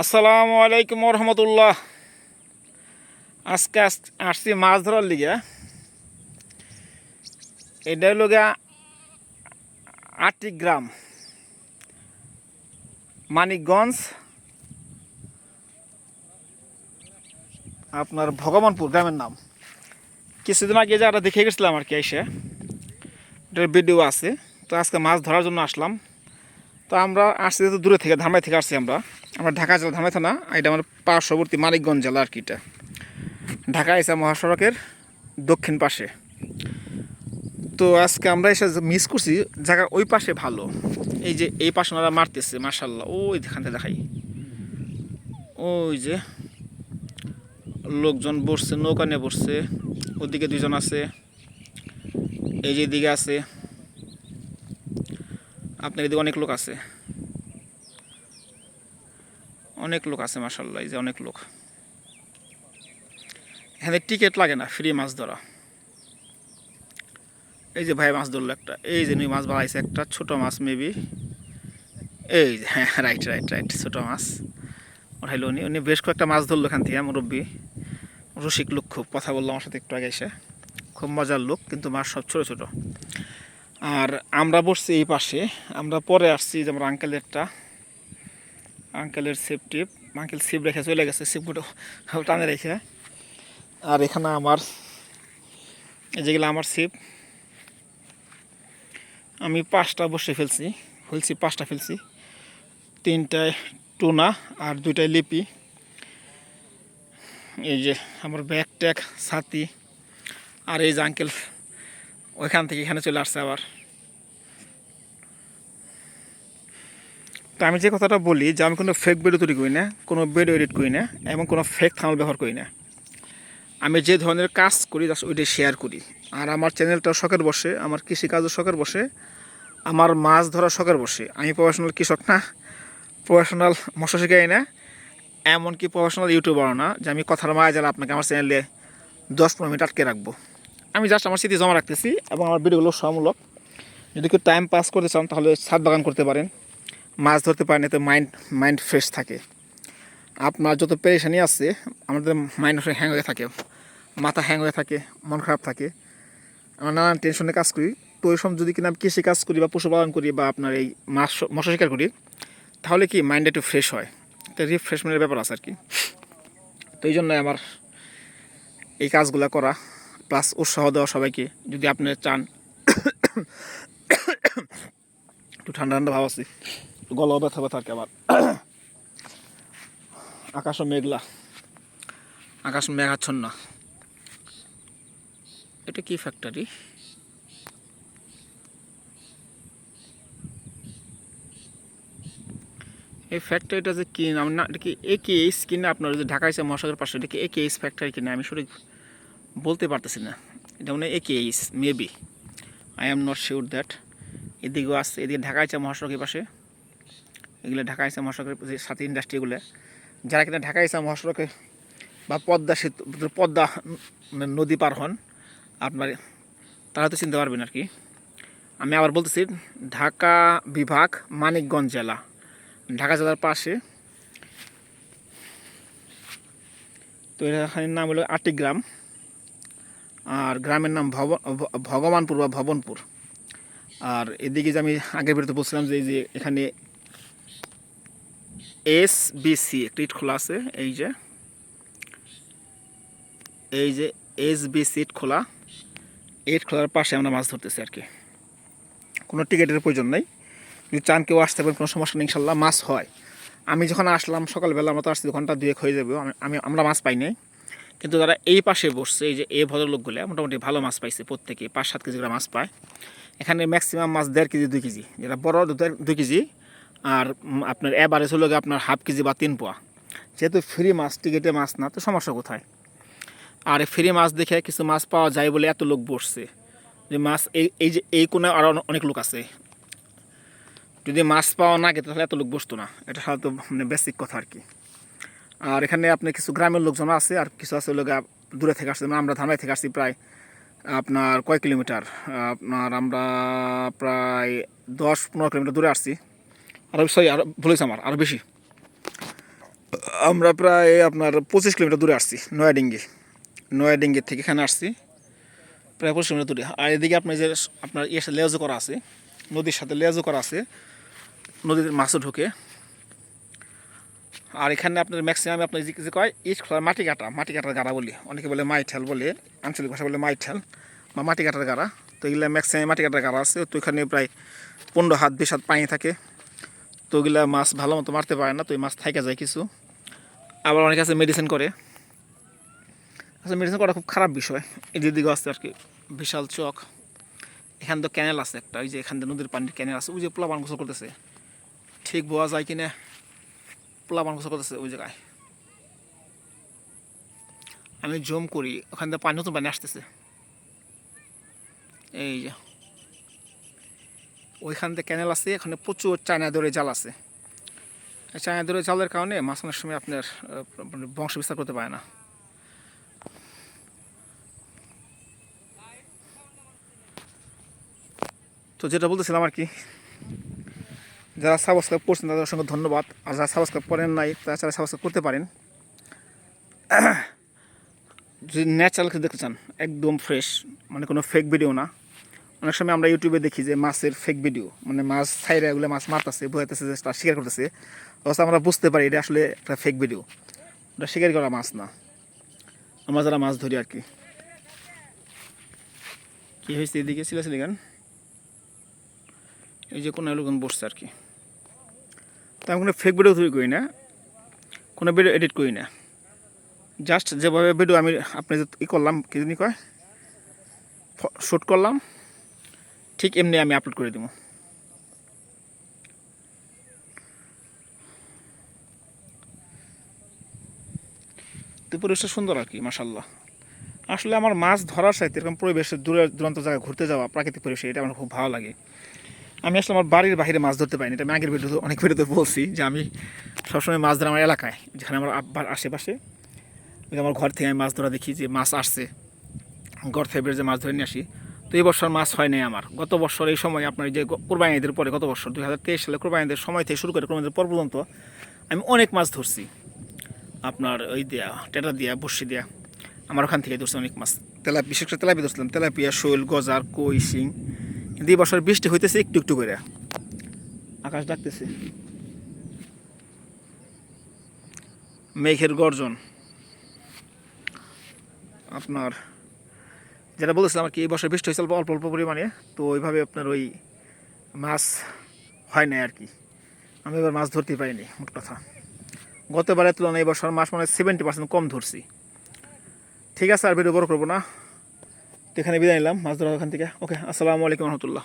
আসসালামু আলাইকুম রহমতুল্লাহ। আজকে আসছি মাছ ধরার লিগে। এটা হলো গিয়া গ্রাম, মানিকগঞ্জ, আপনার ভগবানপুর গ্রামের নাম। কিছুদিন আগে যারা দেখে গেছিলাম আর কি, এসে এটার ভিডিও আছে। তো আজকে মাছ ধরার জন্য আসলাম। তো আমরা আসছি তো দূরে থেকে, ধামাই থেকে আসছি আমরা। আমরা ঢাকা জেলা, ধামাই থানা। এটা আমার পার্শ্ববর্তী মানিকগঞ্জ জেলা আর কি। এটা ঢাকা এসে মহাসড়কের দক্ষিণ পাশে। তো আজকে আমরা এসে মিস করছি, জায়গা ওই পাশে ভালো। এই যে এই পাশে ওনারা মারতেছে, মার্শাল্লাহ। ওই এখান থেকে দেখাই, ওই যে লোকজন বসছে, নৌকা নিয়ে বসছে। ওদিকে দুইজন আছে, এই যে দিকে আছে, আপনার এদিকে অনেক লোক আছে, অনেক লোক আছে মার্শাল্লাহ। এই যে অনেক লোক। এখানে টিকিট লাগে না, ফ্রি মাছ ধরা। এই যে ভাই মাছ ধরলো একটা, এই যে মাছ বাড়াইছে একটা ছোট মাছ মেবি। এই যে হ্যাঁ, রাইট রাইট রাইট, ছোট মাছ ওঠাইলো উনি। উনি বেশ কয়েকটা মাছ ধরলো এখান থেকে। মুরব্বী, রসিক লোক, খুব কথা বললো আমার সাথে একটু আগে এসে। খুব মজার লোক, কিন্তু মাছ সব ছোটো ছোটো। আর আমরা বসছি এই পাশে। আমরা পরে আসছি যে আমার আঙ্কেলের সেফ টিপ, আঙ্কেল সিপ রেখে চলে গেছে, সিপগুলো টানে রেখে। আর এখানে আমার, যেগুলো আমার সিপ, আমি 5টা বসে ফেলছি, 5টা ফেলছি। 3টায় টুনা আর 2টায় লিপি। এই যে আমার ব্যাগ ট্যাগ, ছাতি। আর এই যে আঙ্কেল ওইখান থেকে এখানে চলে আসছে আবার। তো আমি যে কথাটা বলি, যে আমি কোনো ফেক ভিডিও তৈরি করি না, কোনো ভিডিও এডিট করি না, এবং কোনো ফেক থাম্বনেল ব্যবহার করি না। আমি যে ধরনের কাজ করি জাস্ট ওইটাই শেয়ার করি। আর আমার চ্যানেলটা শখের বসে, আমার কৃষিকাজও শখের বসে, আমার মাছ ধরা শখের বসে। আমি প্রফেশনাল কৃষক না, প্রফেশনাল মৎস্য শিকারি না, এমনকি প্রফেশনাল ইউটিউবারও না যে আমি কথার মায়া যারা আপনাকে আমার চ্যানেলে 10-15 মিনিট আটকে রাখবো। আমি জাস্ট আমার স্মৃতি জমা রাখতেছি, এবং আমার ভিডিওগুলো সমূলক। যদি কেউ টাইম পাস করতে চান তাহলে ছাদ বাগান করতে পারেন, মাছ ধরতে পারেন। এতে মাইন্ড ফ্রেশ থাকে। আপনার যত পেরেশানি আছে, আমাদের মাইন্ড হ্যাং হয়ে থাকে, মাথা হ্যাং হয়ে থাকে, মন খারাপ থাকে, আমরা নানান টেনশনে কাজ করি। তো ওই সময় যদি কিনা আমি কৃষি কাজ করি বা পশুপালন করি বা আপনার এই মৎস্য শিকার করি, তাহলে কি মাইন্ড একটু ফ্রেশ হয়। তো রিফ্রেশমেন্টের ব্যাপার আছে আর কি। তো এই জন্য আমার এই কাজগুলো করা, প্লাস উৎসাহ দেওয়া সবাইকে। যদি আপনি চান, একটু ঠান্ডা ঠান্ডা ভাব আছে, গলাও ব্যথা ব্যথা আর কি আমার। আকাশও মেঘলা, আকাশ মেঘাচ্ছন্ন। এটা কি ফ্যাক্টরি? এই ফ্যাক্টরিটা যে কি নাম, না এটা কি AKS কিনা আপনার যে ঢাকা এসে মহাসাগরের পাশে, এটা কি AKS ফ্যাক্টরি কিনা আমি সঠিক বলতে পারতেছি না। এটা মানে AKS maybe, I am not sure that. এদিকেও আসছে, এদিকে ঢাকা এসে মহাসড়কের পাশে, এগুলো ঢাকা এসে মহাসড়কের যে সাথে ইন্ডাস্ট্রিগুলো, যারা কিনা ঢাকা এসে মহাসড়কে বা পদ্মা সেতু, পদ্মা নদী পার হন আপনার, তারা তো চিনতে পারবেন আর কি। আমি আবার বলতেছি, ঢাকা বিভাগ, মানিকগঞ্জ জেলা, ঢাকা জেলার পাশে। তো এখানের নাম হলো গ্রাম, আর গ্রামের নাম ভগবানপুর বা ভবনপুর। আর এদিকে যে আমি আগের বেরোতে বলছিলাম যে এই যে এখানে SBC একটা ইট খোলা আছে। এই যে SBC ইট খোলা, ইট খোলার পাশে আমরা মাছ ধরতেছি আর কি। কোনো টিকিটের প্রয়োজন নেই, যদি চান কেউ আসতে পারেন, কোনো সমস্যা নেই, ইনশাল্লাহ মাছ হয়। আমি যখন আসলাম সকালবেলা, আমরা তো আসছি 2-2.5 হয়ে যাবে, আমরা মাছ পাই নাই। কিন্তু যারা এই পাশে বসছে, এই যে এই ভদ্রলোকগুলো মোটামুটি ভালো মাছ পাইছে, প্রত্যেকে 5-7 কেজি করে মাছ পায়। এখানে ম্যাক্সিমাম মাছ 1.5 কেজি 2 কেজি, যেটা বড় 2 কেজি। আর আপনার এভারেজ হলো আপনার 1/2 কেজি বা 3 পোয়া। যেহেতু ফ্রি মাছ, টিকিটে মাছ না, তো সমস্যা কোথায়? আর ফ্রি মাছ দেখে কিছু মাছ পাওয়া যায় বলে এত লোক বসছে, যে মাছ এই যে এই কোণে আরও অনেক লোক আছে। যদি মাছ পাওয়া না গেত তাহলে এত লোক বসতো না, এটা সাধারণত মানে বেসিক কথা আর কি। আর এখানে আপনি কিছু গ্রামের লোকজন আছে, আর কিছু আছে লোক দূরে থেকে আসছে। আমরা ধামাই থেকে আসছি প্রায় আপনার কয় কিলোমিটার, আপনার আমরা প্রায় 10-15 কিলোমিটার দূরে আসছি। আরও সরি, আরও ভুলেছি আমার, আরও বেশি। আমরা প্রায় আপনার 25 কিলোমিটার দূরে আসছি নয়াডিঙ্গি থেকে এখানে আসছি প্রায় 25 কিলোমিটার দূরে। আর এদিকে আপনার যে আপনার ইয়ের সাথে লেজও করা আছে, নদীর সাথে লেজও করা আছে, নদীর মাছও ঢোকে। আর এখানে আপনার ম্যাক্সিমাম আপনার যে কয় ইট খোলার মাটি কাটার গাড়া বলি, অনেকে বলে মাইঠাল বলে, আঞ্চলিক ভাষা বলে মাইঠাল বা মাটি কাটার গাড়া। তো এগুলো ম্যাক্সিমাম মাটি কাটার গাড়া আছে। তো এখানে প্রায় 15 হাত 20 হাত পানি থাকে। তো ওগুলা মাছ ভালো মতো মারতে পারে না, তো এই মাছ থাইকা যায় কিছু। আবার অনেকে আছে মেডিসিন করে। আচ্ছা, মেডিসিন করা খুব খারাপ বিষয়। এই দিকে আছে আর কি বিশাল চক, এখান তো ক্যানেল আছে একটা, ওই যে এখান থেকে নদীর পানির ক্যানেল আছে, ওই যে পোলাপান গোসল করতেছে, ঠিক বোঝা যায় কিনা পোলাপান গোসল করতেছে ওই জায়গায়। আমি জুম করি, ওখান থেকে পানি নতুন পানি আসতেছে, এই যে ওইখান থেকে ক্যানেল আছে, এখানে প্রচুর চায়না দড়ি জাল আছে। চায়না দড়ি জালের কারণে মাছ অনেক সময় আপনার বংশ বিস্তার করতে পারে না। তো যেটা বলতেছিলাম আর কি, যারা সাবস্ক্রাইব করছেন তাদের সঙ্গে ধন্যবাদ। আর যারা সাবস্ক্রাইব করেন নাই তাছাড়া সাবস্ক্রাইব করতে পারেন। যদি ন্যাচারাল কিছু দেখতে চান, একদম ফ্রেশ, মানে কোনো ফেক ভিডিও না। অনেক সময় আমরা ইউটিউবে দেখি যে মাছের ফেক ভিডিও, মানে মাছ ছাইরা এগুলো মাছ মারতেছে, বোঝাইতেছে যে তারা শিকার করতেছে, অবস্থা আমরা বুঝতে পারি এটা আসলে একটা ফেক ভিডিও, ওটা শিকার করা মাছ না। আমরা যারা মাছ ধরি আর কি। কী হয়েছে এদিকে ছিলাছিলি গান, এই যে কোনো লোকজন বসছে আর কি। তো আমি কোনো ফেক ভিডিও তৈরি করি না, কোনো ভিডিও এডিট করি না, জাস্ট যেভাবে ভিডিও আমি আপনি ই করলাম কি জানি কয় শ্যুট করলাম, ঠিক এমনি আমি আপলোড করে দেবো। তো পরিবেশটা সুন্দর আর কি, মাশাল্লাহ। আসলে আমার মাছ ধরার সাথে এরকম পরিবেশে দূরে দূরান্ত জায়গায় ঘুরতে যাওয়া, প্রাকৃতিক পরিবেশে, এটা আমার খুব ভালো লাগে। আমি আসলে আমার বাড়ির বাইরে মাছ ধরতে পারিনি, এটা আমি আগের ভিডিওতে অনেক ভিডিওতে বলছি যে আমি সবসময় মাছ ধরা আমার এলাকায়, যেখানে আমার আব্বার আশেপাশে, আমার ঘর থেকে আমি মাছ ধরা দেখি যে মাছ আসছে, ঘর থেকে বের যে মাছ ধরে নিয়ে আসি। তো এই বছর মাছ হয় নাই আমার। গত বছর এই সময় আপনার যে কোরবানি ঈদের পরে, গত বছর 2023 সালে কোরবানি ঈদের সময় থেকে শুরু করে কোরবানি ঈদের পর পর্যন্ত আমি অনেক মাছ ধরছি, আপনার ওই দেয়া টেটা দিয়া বসি দেয়া, আমার ওখান থেকে ধরছি অনেক মাছ। বিশেষ করে তেলাপিয়া ধরছিলাম, তেলাপিয়া, শৈল, গজার, কই, শিং। কিন্তু এই বছর বৃষ্টি হইতেছে একটু একটু করে, আকাশ ডাকতেছে, মেঘের গর্জন। আপনার যেটা বলতেছিলাম আর কি, এই বছর বৃষ্টি হয়েছিল অল্প অল্প পরিমাণে, তো ওইভাবে আপনার ওই মাছ হয় নাই আর কি। আমি এবার মাছ ধরতে পারিনি, মোট কথা। গতবারের তুলনায় এই বছর মাছ মানে 70% কম ধরছি। ঠিক আছে, আর ভিডিও বড় করবো না, তো এখানে বিদায় নিলাম মাছ ধরার ওখান থেকে। ওকে, আসসালামু আলাইকুম রহমতুল্লাহ।